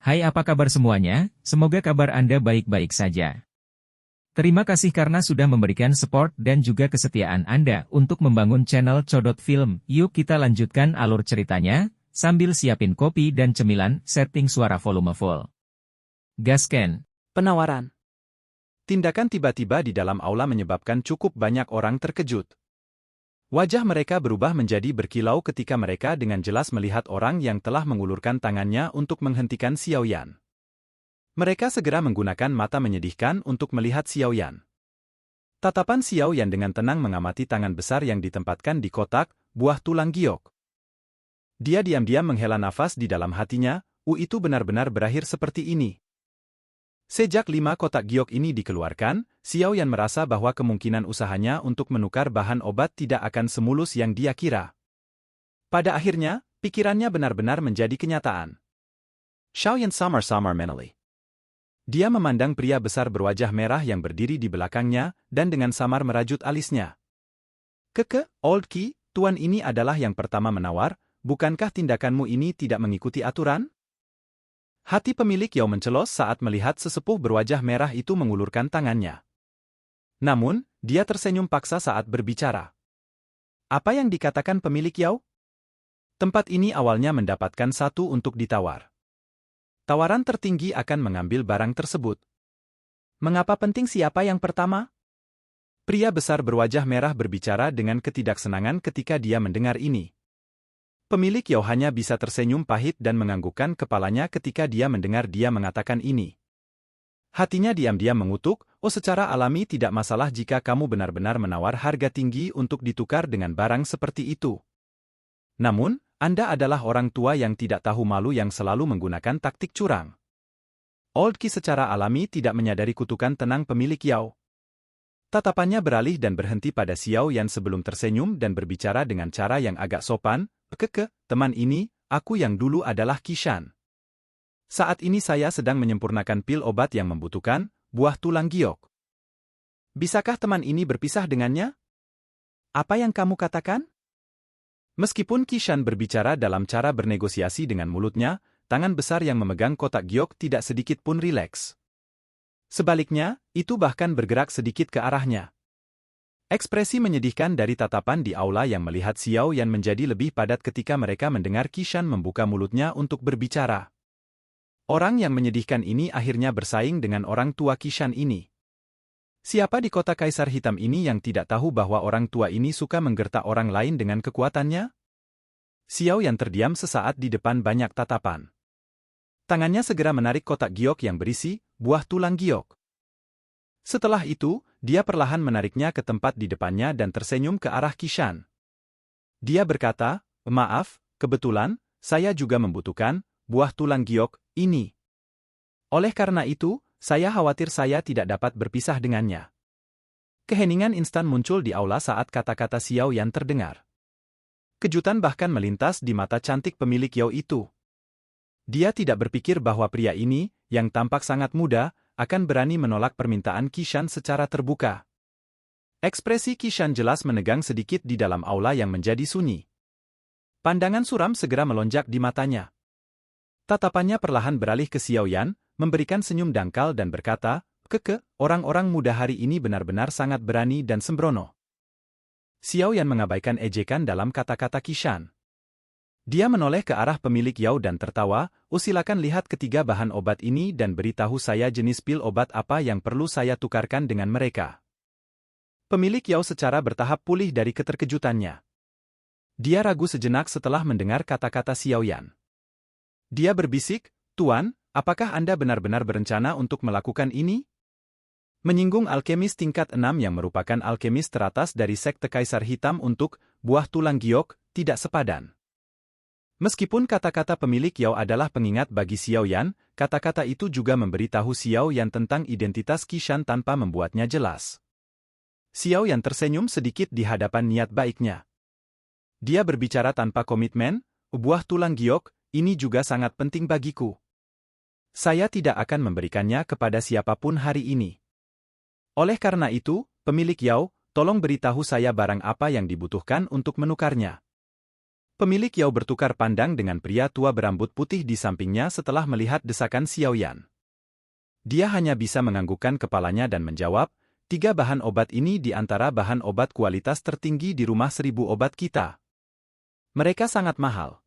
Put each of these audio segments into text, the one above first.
Hai, apa kabar semuanya? Semoga kabar Anda baik-baik saja. Terima kasih karena sudah memberikan support dan juga kesetiaan Anda untuk membangun channel Codot Film. Yuk kita lanjutkan alur ceritanya, sambil siapin kopi dan cemilan, setting suara volume full. Gasken. Penawaran. Tindakan tiba-tiba di dalam aula menyebabkan cukup banyak orang terkejut. Wajah mereka berubah menjadi berkilau ketika mereka dengan jelas melihat orang yang telah mengulurkan tangannya untuk menghentikan Xiao Yan. Mereka segera menggunakan mata menyedihkan untuk melihat Xiao Yan. Tatapan Xiao Yan dengan tenang mengamati tangan besar yang ditempatkan di kotak, buah tulang giok. Dia diam-diam menghela nafas di dalam hatinya, itu benar-benar berakhir seperti ini. Sejak 5 kotak giok ini dikeluarkan, Xiao Yan merasa bahwa kemungkinan usahanya untuk menukar bahan obat tidak akan semulus yang dia kira. Pada akhirnya, pikirannya benar-benar menjadi kenyataan. Xiao Yan samar-samar mentally. Dia memandang pria besar berwajah merah yang berdiri di belakangnya, dan dengan samar merajut alisnya. Old Qi, tuan ini adalah yang pertama menawar, bukankah tindakanmu ini tidak mengikuti aturan? Hati pemilik Yao mencelos saat melihat sesepuh berwajah merah itu mengulurkan tangannya. Namun, dia tersenyum paksa saat berbicara. Apa yang dikatakan pemilik Yao? Tempat ini awalnya mendapatkan 1 untuk ditawar. Tawaran tertinggi akan mengambil barang tersebut. Mengapa penting siapa yang pertama? Pria besar berwajah merah berbicara dengan ketidaksenangan ketika dia mendengar ini. Pemilik Yao hanya bisa tersenyum pahit dan menganggukkan kepalanya ketika dia mendengar dia mengatakan ini. Hatinya diam-diam mengutuk, secara alami tidak masalah jika kamu benar-benar menawar harga tinggi untuk ditukar dengan barang seperti itu. Namun, Anda adalah orang tua yang tidak tahu malu yang selalu menggunakan taktik curang. Old Qi secara alami tidak menyadari kutukan tenang pemilik Yao. Tatapannya beralih dan berhenti pada Xiao Yan sebelum tersenyum dan berbicara dengan cara yang agak sopan. Teman ini, aku yang dulu adalah Qishan. Saat ini saya sedang menyempurnakan pil obat yang membutuhkan buah tulang giok. Bisakah teman ini berpisah dengannya? Apa yang kamu katakan? Meskipun Qishan berbicara dalam cara bernegosiasi dengan mulutnya, tangan besar yang memegang kotak giok tidak sedikit pun rileks. Sebaliknya, itu bahkan bergerak sedikit ke arahnya. Ekspresi menyedihkan dari tatapan di aula yang melihat Xiao Yan menjadi lebih padat ketika mereka mendengar Qishan membuka mulutnya untuk berbicara. Orang yang menyedihkan ini akhirnya bersaing dengan orang tua Qishan ini. Siapa di kota Kaisar Hitam ini yang tidak tahu bahwa orang tua ini suka menggertak orang lain dengan kekuatannya? Xiao Yan terdiam sesaat di depan banyak tatapan. Tangannya segera menarik kotak giok yang berisi buah tulang giok. Setelah itu, dia perlahan menariknya ke tempat di depannya dan tersenyum ke arah Qishan. Dia berkata, maaf, kebetulan, saya juga membutuhkan buah tulang giok ini. Oleh karena itu, saya khawatir saya tidak dapat berpisah dengannya. Keheningan instan muncul di aula saat kata-kata Xiao Yan terdengar. Kejutan bahkan melintas di mata cantik pemilik Yao itu. Dia tidak berpikir bahwa pria ini, yang tampak sangat muda, akan berani menolak permintaan Qishan secara terbuka. Ekspresi Qishan jelas menegang sedikit di dalam aula yang menjadi sunyi. Pandangan suram segera melonjak di matanya. Tatapannya perlahan beralih ke Xiao Yan, memberikan senyum dangkal dan berkata, orang-orang muda hari ini benar-benar sangat berani dan sembrono. Xiao Yan mengabaikan ejekan dalam kata-kata Qishan. Dia menoleh ke arah pemilik Yao dan tertawa, silakan lihat ketiga bahan obat ini dan beritahu saya jenis pil obat apa yang perlu saya tukarkan dengan mereka. Pemilik Yao secara bertahap pulih dari keterkejutannya. Dia ragu sejenak setelah mendengar kata-kata Xiao Yan. Dia berbisik, Tuan, apakah Anda benar-benar berencana untuk melakukan ini? Menyinggung alkemis tingkat 6 yang merupakan alkemis teratas dari sekte Kaisar Hitam untuk buah tulang giok, tidak sepadan. Meskipun kata-kata pemilik Yao adalah pengingat bagi Xiao Yan, kata-kata itu juga memberitahu Xiao Yan tentang identitas Qishan tanpa membuatnya jelas. Xiao Yan tersenyum sedikit di hadapan niat baiknya. Dia berbicara tanpa komitmen, buah tulang giok, ini juga sangat penting bagiku. Saya tidak akan memberikannya kepada siapapun hari ini. Oleh karena itu, pemilik Yao, tolong beritahu saya barang apa yang dibutuhkan untuk menukarnya. Pemilik Yao bertukar pandang dengan pria tua berambut putih di sampingnya setelah melihat desakan Xiao Yan. Dia hanya bisa menganggukkan kepalanya dan menjawab, 3 bahan obat ini di antara bahan obat kualitas tertinggi di rumah 1000 obat kita. Mereka sangat mahal.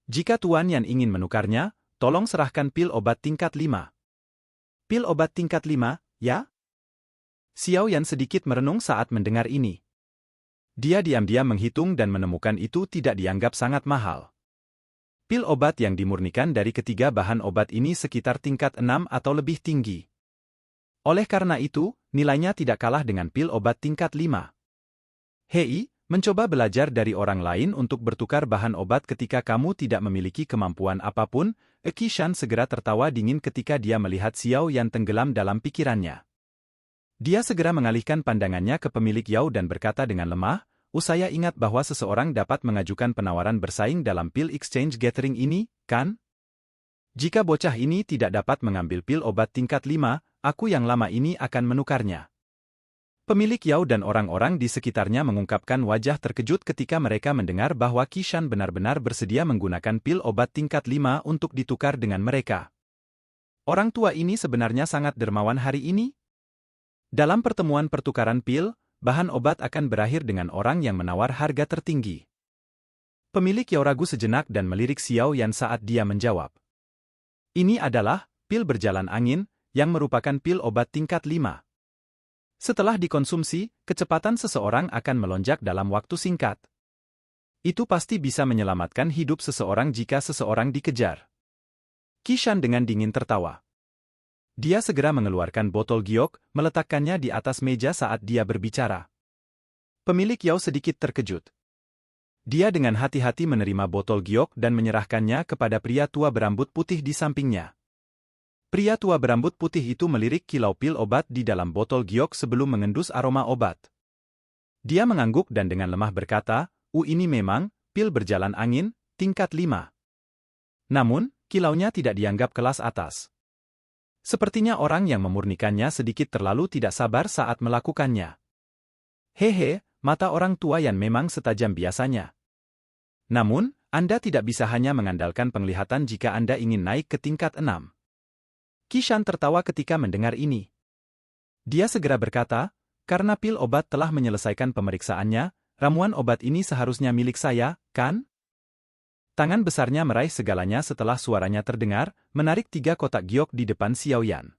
Jika Tuan Yan ingin menukarnya, tolong serahkan pil obat tingkat 5. Pil obat tingkat 5, ya? Xiao Yan sedikit merenung saat mendengar ini. Dia diam-diam menghitung dan menemukan itu tidak dianggap sangat mahal. Pil obat yang dimurnikan dari ketiga bahan obat ini sekitar tingkat 6 atau lebih tinggi. Oleh karena itu, nilainya tidak kalah dengan pil obat tingkat 5. Hei, mencoba belajar dari orang lain untuk bertukar bahan obat ketika kamu tidak memiliki kemampuan apapun, Qishan segera tertawa dingin ketika dia melihat Xiao Yan tenggelam dalam pikirannya. Dia segera mengalihkan pandangannya ke pemilik Yao dan berkata dengan lemah, saya ingat bahwa seseorang dapat mengajukan penawaran bersaing dalam pil exchange gathering ini, kan? Jika bocah ini tidak dapat mengambil pil obat tingkat 5, aku yang lama ini akan menukarnya. Pemilik Yao dan orang-orang di sekitarnya mengungkapkan wajah terkejut ketika mereka mendengar bahwa Qishan benar-benar bersedia menggunakan pil obat tingkat 5 untuk ditukar dengan mereka. Orang tua ini sebenarnya sangat dermawan hari ini? Dalam pertemuan pertukaran pil, bahan obat akan berakhir dengan orang yang menawar harga tertinggi. Pemilik Yao ragu sejenak dan melirik Xiao Yan saat dia menjawab. Ini adalah pil berjalan angin, yang merupakan pil obat tingkat 5. Setelah dikonsumsi, kecepatan seseorang akan melonjak dalam waktu singkat. Itu pasti bisa menyelamatkan hidup seseorang jika seseorang dikejar. Qishan dengan dingin tertawa. Dia segera mengeluarkan botol giok, meletakkannya di atas meja saat dia berbicara. Pemilik Yao sedikit terkejut. Dia dengan hati-hati menerima botol giok dan menyerahkannya kepada pria tua berambut putih di sampingnya. Pria tua berambut putih itu melirik kilau pil obat di dalam botol giok sebelum mengendus aroma obat. Dia mengangguk dan dengan lemah berkata, ini memang pil berjalan angin, tingkat 5. Namun, kilaunya tidak dianggap kelas atas. Sepertinya orang yang memurnikannya sedikit terlalu tidak sabar saat melakukannya. Hehe, mata orang tua Yan memang setajam biasanya. Namun, Anda tidak bisa hanya mengandalkan penglihatan jika Anda ingin naik ke tingkat 6. Qishan tertawa ketika mendengar ini. Dia segera berkata, karena pil obat telah menyelesaikan pemeriksaannya, ramuan obat ini seharusnya milik saya, kan? Tangan besarnya meraih segalanya setelah suaranya terdengar, menarik 3 kotak giok di depan Xiao Yan.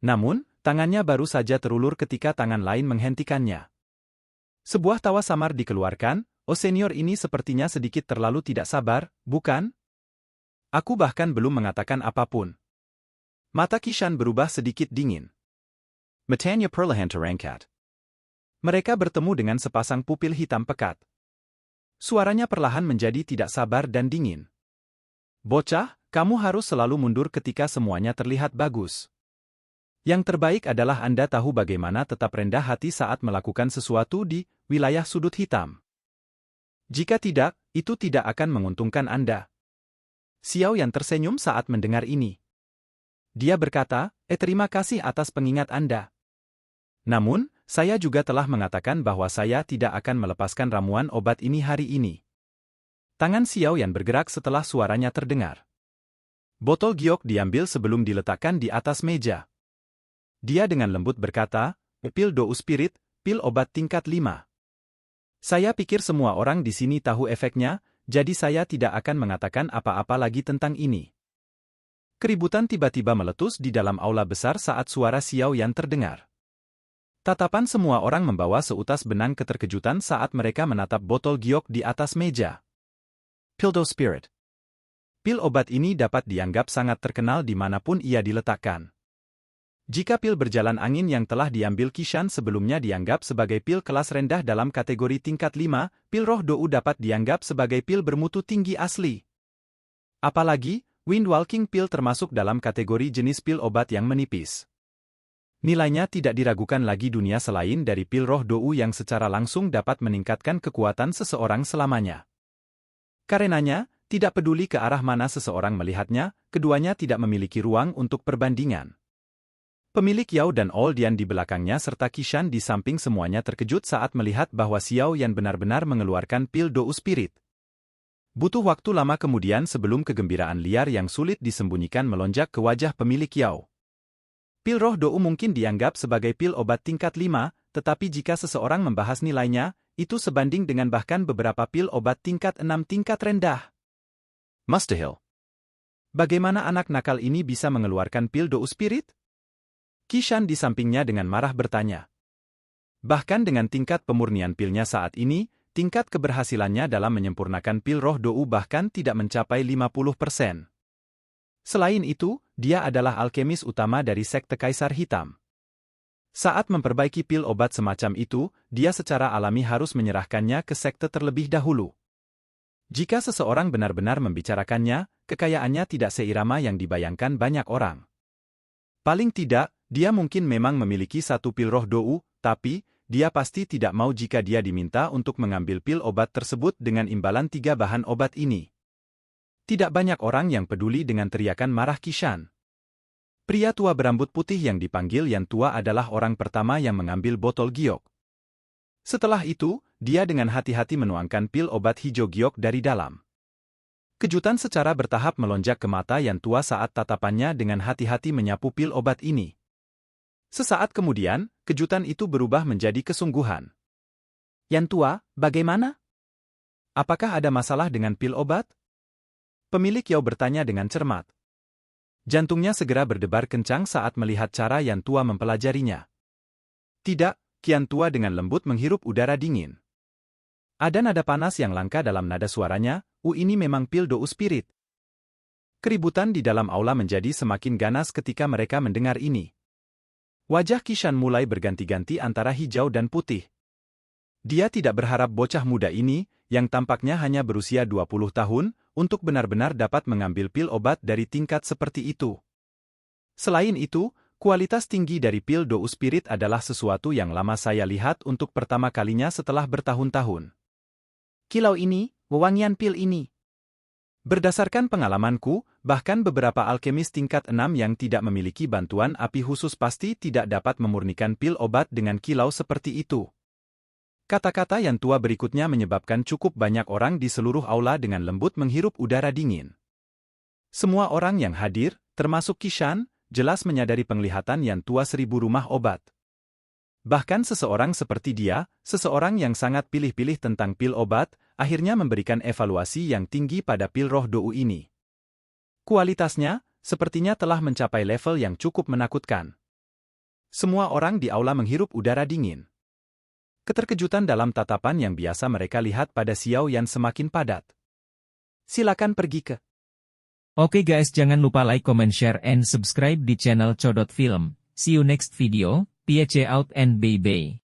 Namun, tangannya baru saja terulur ketika tangan lain menghentikannya. Sebuah tawa samar dikeluarkan, senior ini sepertinya sedikit terlalu tidak sabar, bukan? Aku bahkan belum mengatakan apapun. Mata Qishan berubah sedikit dingin. Matanya perlahan terangkat. Mereka bertemu dengan sepasang pupil hitam pekat. Suaranya perlahan menjadi tidak sabar dan dingin. Bocah, kamu harus selalu mundur ketika semuanya terlihat bagus. Yang terbaik adalah Anda tahu bagaimana tetap rendah hati saat melakukan sesuatu di wilayah sudut hitam. Jika tidak, itu tidak akan menguntungkan Anda. Xiao Yan tersenyum saat mendengar ini. Dia berkata, terima kasih atas pengingat Anda. Namun, saya juga telah mengatakan bahwa saya tidak akan melepaskan ramuan obat ini hari ini. Tangan Xiao Yan bergerak setelah suaranya terdengar. Botol giok diambil sebelum diletakkan di atas meja. Dia dengan lembut berkata, pil Dou Spirit, pil obat tingkat 5. Saya pikir semua orang di sini tahu efeknya, jadi saya tidak akan mengatakan apa-apa lagi tentang ini. Keributan tiba-tiba meletus di dalam aula besar saat suara Xiao Yan terdengar. Tatapan semua orang membawa seutas benang keterkejutan saat mereka menatap botol giok di atas meja. Pil Dou Spirit. Pil obat ini dapat dianggap sangat terkenal dimanapun ia diletakkan. Jika pil berjalan angin yang telah diambil Qishan sebelumnya dianggap sebagai pil kelas rendah dalam kategori tingkat 5, pil roh Dou dapat dianggap sebagai pil bermutu tinggi asli. Apalagi, Windwalking Pill termasuk dalam kategori jenis pil obat yang menipis. Nilainya tidak diragukan lagi dunia selain dari pil roh Dou yang secara langsung dapat meningkatkan kekuatan seseorang selamanya. Karenanya, tidak peduli ke arah mana seseorang melihatnya, keduanya tidak memiliki ruang untuk perbandingan. Pemilik Yao dan Oldian di belakangnya serta Qishan di samping semuanya terkejut saat melihat bahwa Xiao Yan benar-benar mengeluarkan pil Dou Spirit. Butuh waktu lama kemudian sebelum kegembiraan liar yang sulit disembunyikan melonjak ke wajah pemilik Yao. Pil roh dou mungkin dianggap sebagai pil obat tingkat 5, tetapi jika seseorang membahas nilainya, itu sebanding dengan bahkan beberapa pil obat tingkat 6 tingkat rendah. Mustahil. Bagaimana anak nakal ini bisa mengeluarkan pil dou spirit? Kishan di sampingnya dengan marah bertanya. Bahkan dengan tingkat pemurnian pilnya saat ini, tingkat keberhasilannya dalam menyempurnakan pil roh dou bahkan tidak mencapai 50%. Selain itu, dia adalah alkemis utama dari sekte Kaisar Hitam. Saat memperbaiki pil obat semacam itu, dia secara alami harus menyerahkannya ke sekte terlebih dahulu. Jika seseorang benar-benar membicarakannya, kekayaannya tidak seirama yang dibayangkan banyak orang. Paling tidak, dia mungkin memang memiliki satu pil roh dou, tapi dia pasti tidak mau jika dia diminta untuk mengambil pil obat tersebut dengan imbalan 3 bahan obat ini. Tidak banyak orang yang peduli dengan teriakan marah Kishan. Pria tua berambut putih yang dipanggil Yan Tua adalah orang pertama yang mengambil botol giok. Setelah itu, dia dengan hati-hati menuangkan pil obat hijau giok dari dalam. Kejutan secara bertahap melonjak ke mata Yan Tua saat tatapannya dengan hati-hati menyapu pil obat ini. Sesaat kemudian, kejutan itu berubah menjadi kesungguhan. Yan Tua, bagaimana? Apakah ada masalah dengan pil obat? Pemilik Yao bertanya dengan cermat. Jantungnya segera berdebar kencang saat melihat cara Yan Tua mempelajarinya. Tidak, Yan Tua dengan lembut menghirup udara dingin. Ada nada panas yang langka dalam nada suaranya, ini memang pil dou spirit. Keributan di dalam aula menjadi semakin ganas ketika mereka mendengar ini. Wajah Kishan mulai berganti-ganti antara hijau dan putih. Dia tidak berharap bocah muda ini, yang tampaknya hanya berusia 20 tahun, untuk benar-benar dapat mengambil pil obat dari tingkat seperti itu. Selain itu, kualitas tinggi dari pil dou spirit adalah sesuatu yang lama saya lihat untuk pertama kalinya setelah bertahun-tahun. Kilau ini, wewangian pil ini. Berdasarkan pengalamanku, bahkan beberapa alkemis tingkat 6 yang tidak memiliki bantuan api khusus pasti tidak dapat memurnikan pil obat dengan kilau seperti itu. Kata-kata Yan Tua berikutnya menyebabkan cukup banyak orang di seluruh aula dengan lembut menghirup udara dingin. Semua orang yang hadir, termasuk Kishan, jelas menyadari penglihatan Yan Tua 1000 rumah obat. Bahkan seseorang seperti dia, seseorang yang sangat pilih-pilih tentang pil obat, akhirnya memberikan evaluasi yang tinggi pada pil roh dou ini. Kualitasnya, sepertinya telah mencapai level yang cukup menakutkan. Semua orang di aula menghirup udara dingin. Keterkejutan dalam tatapan yang biasa mereka lihat pada Xiao Yan semakin padat. Silakan pergi ke. Oke guys, jangan lupa like, comment, share, and subscribe di channel Codot Film. See you next video. Peace out and bye-bye.